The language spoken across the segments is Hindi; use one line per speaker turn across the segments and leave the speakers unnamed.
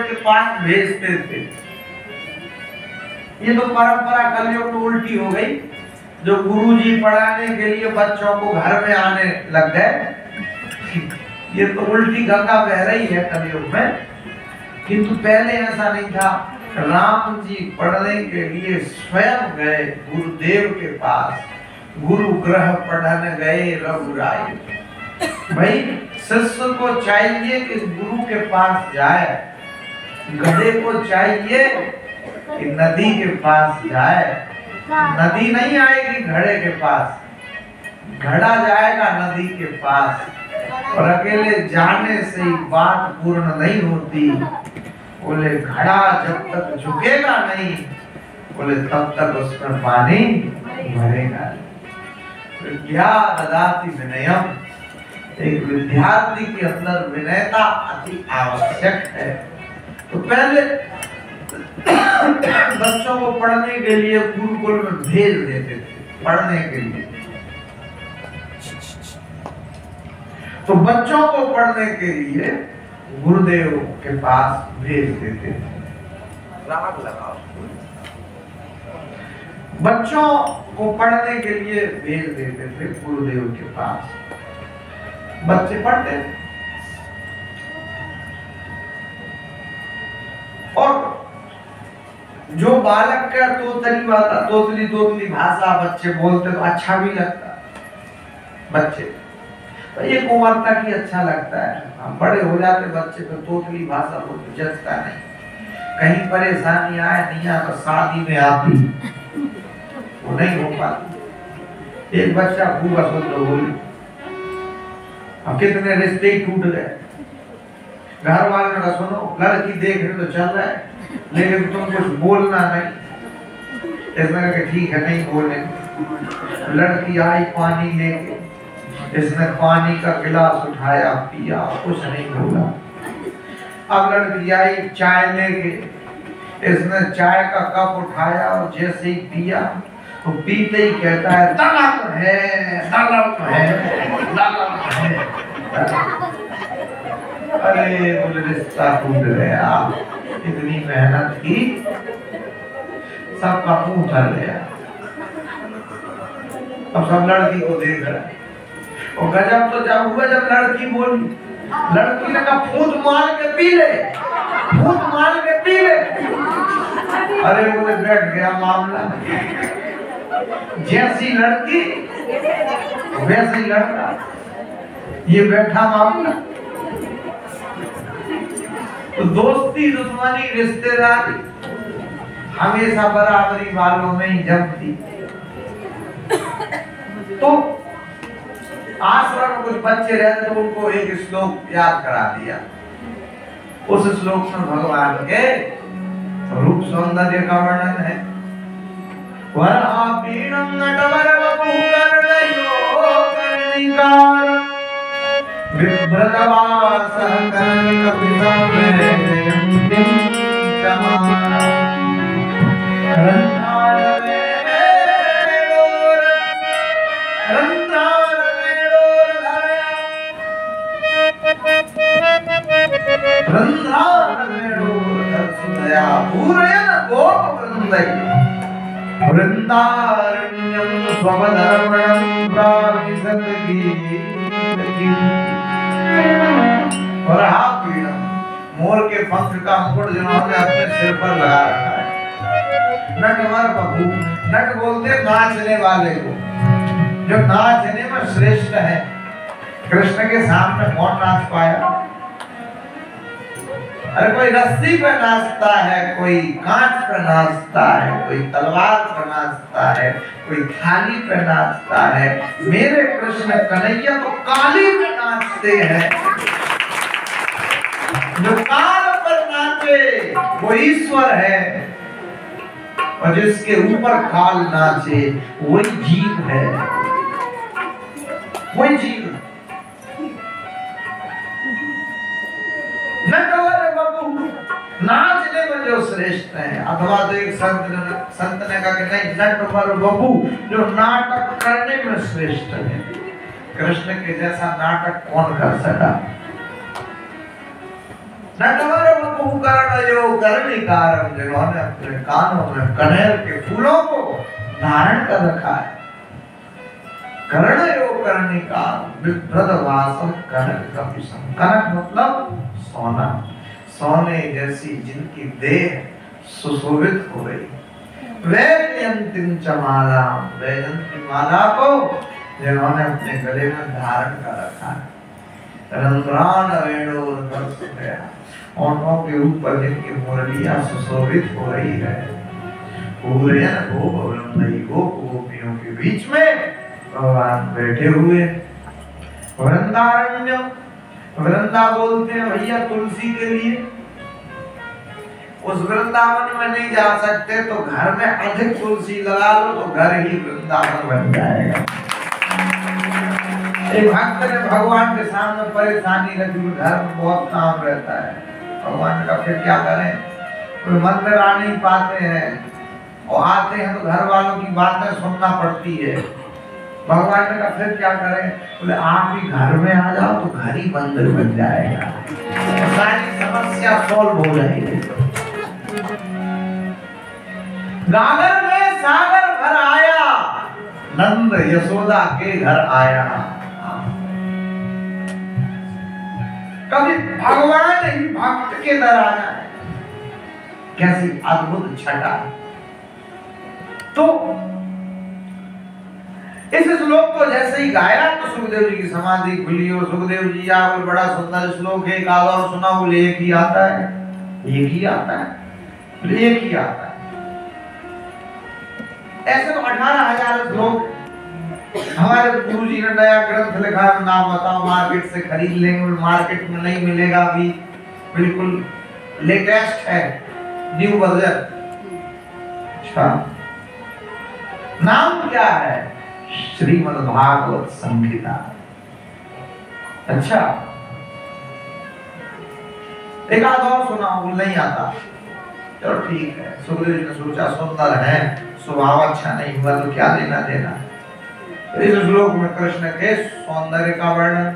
के पास भेजते थे। ये तो परंपरा कलयुग में उल्टी हो गई, जो गुरुजी पढ़ाने के लिए बच्चों को घर में आने लग गए। ये तो उल्टी गंगा बह रही है कलयुग में। किंतु पहले ऐसा नहीं था। राम जी पढ़ने के लिए स्वयं गए गुरुदेव के पास, गुरु ग्रह पढ़ने गए रघुराय। भाई शिष्य को चाहिए कि गुरु के पास जाए, गधे को चाहिए कि नदी के पास जाए। नदी नहीं आएगी घड़े के पास, घड़ा जाएगा नदी के पास। और अकेले जाने से ही बात पूर्ण नहीं होती। बोले घड़ा जब तक झुकेगा नहीं, बोले तब तक उसमें पानी भरेगा। विद्या ददाति विनयम, एक विद्यार्थी के अंदर विनयता अति आवश्यक है। तो पहले बच्चों को पढ़ने के लिए गुरुकुल में भेज देते थे पढ़ने के लिए। तो बच्चों को पढ़ने के लिए गुरुदेव के पास भेज देते थे। राग लगाओ। बच्चों को पढ़ने के लिए भेज देते थे गुरुदेव के पास। बच्चे पढ़ते थे। और जो बालक का तोतली भाषा बच्चे बोलते तो अच्छा भी लगता बच्चे। तो एक उम्र तक ही अच्छा लगता है। हम बड़े हो जाते बच्चे तो तोतली भाषा बोलते जचता नहीं। कहीं परेशानी आए नहीं आए तो शादी में आती वो नहीं हो पाती। एक बच्चा खूब अशुद्ध बोली, अब कितने रिश्ते टूट गए। घर वाले ने कहा सुनो लड़की देख रहे तो चल रहा है, लेकिन तुम कुछ बोलना नहीं। इसने कहा ठीक है नहीं बोलेंगे। लड़की आई पानी लेके, इसने पानी का गिलास उठाया पिया, कुछ नहीं बोला। अब लड़की आई चाय लेके, इसने चाय का कप उठाया और जैसे ही पिया तो पीते ही कहता है तलब है तलब है तलब है। अरे बोले रिश्ता टूट गया। इतनी मेहनत की, सबका मुंह उतर गया। अब सब लड़की को देख रहे हैं। और गजब तो जब हुआ जब लड़की बोली। लड़की ने कहा फूट मार के पी ले, फूट मार के पी ले। अरे बोले बैठ गया मामला। जैसी लड़की वैसी लड़का, ये बैठा मामला। तो दोस्ती दुश्मनी रिश्तेदारी हमेशा बराबरी वालों में ही जमती। तो आश्रम में कुछ बच्चे रहते तो उनको एक श्लोक याद करा दिया। उस श्लोक में भगवान के रूप सौंदर्य का वर्णन है। वरापीणं नटवरवपु कर्णयो कर्णिकारं विभ्रतवासः कर्णिकपितं चमारं वृंदारण्यं स्वधर्मणं प्राविशत वरापीणं, मोर के पंख का मुकुट जिन्होंने अपने सिर पर लगा रखा है। नटवर बबू, नट बोलते नाचने वाले को, जो नाचने में श्रेष्ठ है। कृष्ण के सामने कौन नाच पाया? अरे कोई रस्सी पे नाचता है, कोई कांच पे नाचता है, कोई तलवार पे नाचता है, कोई थाली पे नाचता है। मेरे कृष्ण कन्हैया तो काली पे नाचते हैं। जो काल पर नाचे वो ईश्वर है, और जिसके ऊपर काल नाचे वही जीव है, वही जीव। नटवर बबू नाचने में जो श्रेष्ठ है। अथवा तो एक संत ने कहा कि नहीं, नटवर बबू जो नाटक करने में श्रेष्ठ है। कृष्ण के जैसा नाटक कौन कर सका? नटवर वपु कर्णयो कर्णिकारं, जिन्होंने अपने कानों में कनेर के फूलों को धारण कर रखा है। कर्णयो कर्णिकारं विप्रदवासं कनककपिशं, कनक मतलब सोना, सोने जैसी जिनकी देह सुशोभित हो गई। वैजयंतीं च मालां, वैजयंती माला को जिन्होंने अपने गले में धारण कर रखा है। रंध्रान वेणुर्नर्सया, ओठों के ऊपर जिनकी मुरलियां सुशोभित हो रही है। पूरयन गोपवृंदई, गोपियों के बीच में भगवान बैठे हुए। वृंदारण्य, वृंदा बोलते हैं भैया तुलसी के लिए। उस वृंदावन में नहीं जा सकते तो घर में अधिक तुलसी लगा लो तो घर ही वृंदावन बन जाएगा। एक भक्त ने भगवान के सामने परेशानी रखी, घर में बहुत काम रहता है। भगवान का फिर क्या करें, कोई मंदिर आ नहीं पाते हैं और आते हैं तो घर वालों की बातें सुनना पड़ती है। भगवान ने कहा फिर क्या करें, बोले आप ही घर में आ जाओ तो घर ही मंदिर बन जाएगा, सारी समस्या सॉल्व हो जाएगी। गागर में सागर भर आया, नंद यशोदा के घर आया। कभी भगवान ही भक्त के दर आना है, कैसी अद्भुत छटा। तो इस श्लोक को जैसे ही गाया तो सुखदेव जी की समाधि खुली और सुखदेव जी या कोई बड़ा सुंदर श्लोक है, एक और सुना, बोले एक ही आता है, एक ही आता है, एक ही आता है। ऐसे तो 18,000 श्लोक। हमारे गुरु जी ने नया ग्रंथ लिखा है, नाम बताओ, मार्केट से खरीद लेंगे, मार्केट में नहीं मिलेगा अभी, बिल्कुल लेटेस्ट है, न्यू वर्जन। अच्छा, नाम क्या है? श्रीमद् भागवत संहिता। अच्छा, एक आध और सुनाओ, नहीं आता, चलो ठीक है। सुखदेव जी ने सोचा सुंदर है, स्वभाव अच्छा नहीं हुआ तो क्या लेना देना। इस श्लोक में कृष्ण के सौंदर्य का वर्णन,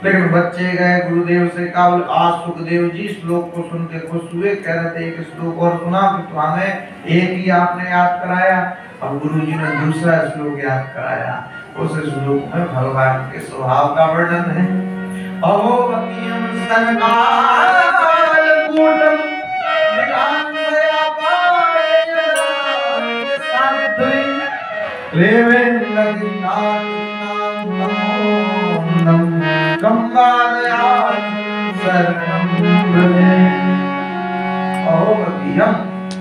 लेकिन बच्चे गए गुरुदेव से कहा, आज सुखदेव जी श्लोक को सुन के खुश हुए, कह रहे थे एक श्लोक और सुना, तो हमें एक ही आपने याद कराया। अब गुरु जी ने दूसरा श्लोक याद कराया। उस श्लोक में भगवान के स्वभाव का वर्णन है। अहो बकियम सनकाल कूटम निकांतया पाये साधुई लेवेन्द्र दिनानां नमो कंबादयान शरणं ब्रजे। अहो बकियम,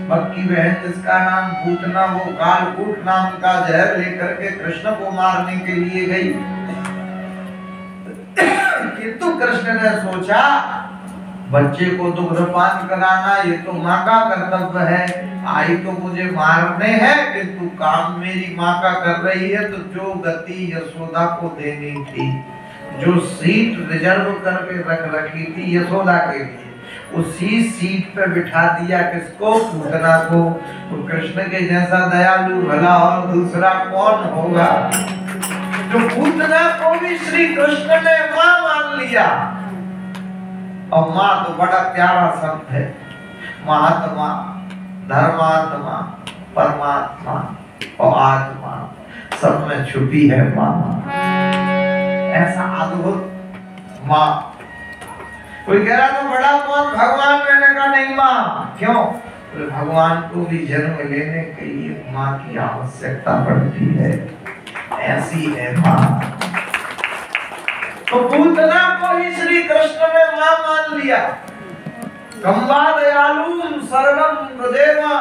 बक्की बहन जिसका नाम पूतना, वो कालकूट नाम का जहर लेकर के कृष्ण को मारने के लिए गई। किंतु कृष्ण ने सोचा बच्चे को दुग्धपान कराना ये तो माँ का कर्तव्य है, आई तो मुझे मारने हैं, किंतु काम मेरी माँ का कर रही है, तो जो गति यशोदा को देनी थी, जो सीट रिजर्व करके रख रखी थी यशोदा के लिए, उसी सीट पे बिठा दिया किसको? पूतना को। तो कृष्ण के जैसा दयालु भला और दूसरा कौन होगा? जो पूतना को भी श्री कृष्ण ने मां मान लिया। और मां तो बड़ा प्यारा शब्द है, महात्मा, धर्मात्मा, परमात्मा और आत्मा सब में छुपी है मां। ऐसा अद्भुत मां। कोई कह रहा था बड़ा कौन? भगवान। मैंने कहा नहीं माँ। क्यों? तो भगवान को भी जन्म लेने के लिए माँ की आवश्यकता पड़ती है, ऐसी है माँ। तो पूतना को ही श्री कृष्ण ने माँ मान लिया। कंबा दयालु सर्वम हृदयमा,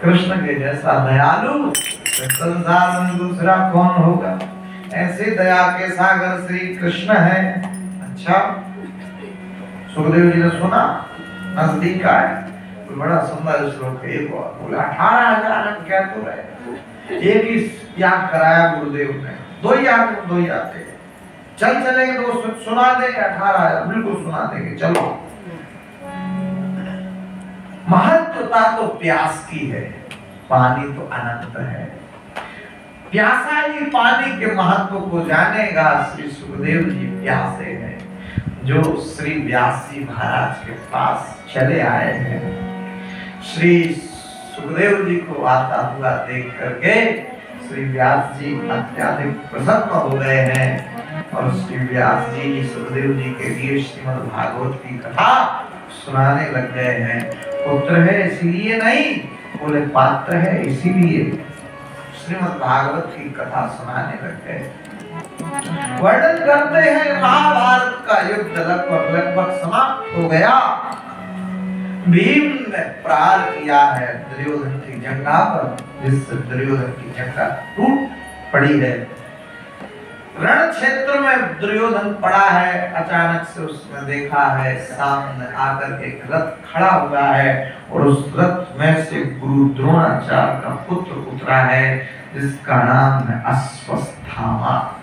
कृष्ण के जैसा दयालु संसार में दूसरा कौन होगा? ऐसे दया के सागर श्री कृष्ण है। अच्छा, सुखदेव जी ने सुना, नजदीक आए, तो बड़ा सुंदर श्लोक है। बोले 18,000 हम क्या तो रहे, एक ही याद कराया गुरुदेव ने, दो ही याद थे। चल चलेंगे तो सुना देंगे 18,000, बिल्कुल सुना देंगे, चलो। महत्वता तो प्यास की है, पानी तो अनंत है। प्यासा ही पानी के महत्व को जानेगा। श्री सुखदेव जी प्यासे हैं, जो श्री व्यास जी महाराज के पास चले आए हैं। श्री सुखदेव जी को आता हुआ देख करके श्री व्यास जी अत्यधिक प्रसन्न हो गए हैं और श्री व्यास जी सुखदेव जी के लिए श्रीमद् भागवत की कथा सुनाने लग गए हैं। पुत्र है इसलिए नहीं, बोले पात्र है इसीलिए श्रीमद् भागवत की कथा सुनाने लग गए। वर्णन करते हैं महाभारत का युद्ध लगभग समाप्त हो गया। भीम ने प्रहार किया है दुर्योधन की जंघा पर, जिससे दुर्योधन की जंघा टूट पड़ी है। रण क्षेत्र में दुर्योधन पड़ा है, अचानक से उसने देखा है सामने आकर एक रथ खड़ा हुआ है और उस रथ में से गुरु द्रोणाचार्य का पुत्र उतरा है जिसका नाम है अश्वत्थामा।